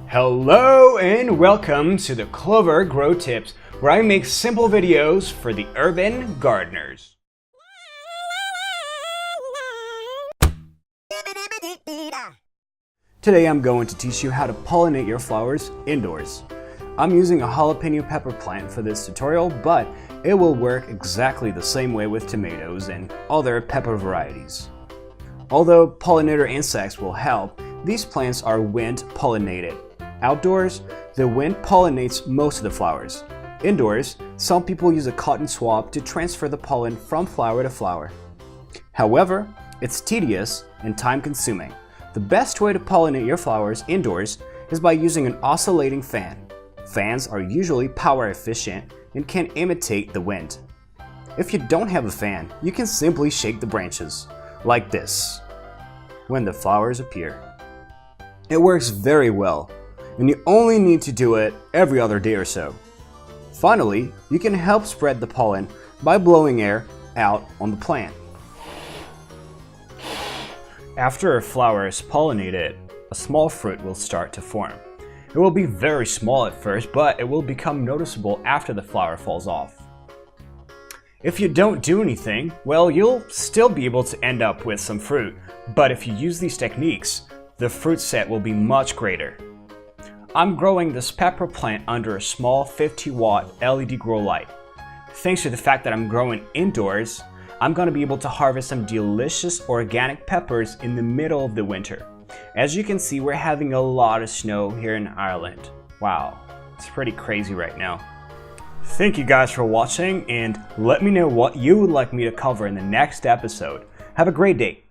Hello and welcome to the Clover Grow Tips, where I make simple videos for the urban gardeners. Today I'm going to teach you how to pollinate your flowers indoors. I'm using a jalapeno pepper plant for this tutorial, but it will work exactly the same way with tomatoes and other pepper varieties. Although pollinator insects will help, these plants are wind pollinated. Outdoors, the wind pollinates most of the flowers. Indoors, some people use a cotton swab to transfer the pollen from flower to flower. However, it's tedious and time-consuming. The best way to pollinate your flowers indoors is by using an oscillating fan. Fans are usually power efficient and can imitate the wind. If you don't have a fan, you can simply shake the branches, like this, when the flowers appear. It works very well, and you only need to do it every other day or so. Finally, you can help spread the pollen by blowing air out on the plant. After a flower is pollinated, a small fruit will start to form. It will be very small at first, but it will become noticeable after the flower falls off. If you don't do anything, well, you'll still be able to end up with some fruit, but if you use these techniques, the fruit set will be much greater. I'm growing this pepper plant under a small 50-watt LED grow light. Thanks to the fact that I'm growing indoors, I'm going to be able to harvest some delicious organic peppers in the middle of the winter. As you can see, we're having a lot of snow here in Ireland. Wow, it's pretty crazy right now. Thank you guys for watching, and let me know what you would like me to cover in the next episode. Have a great day.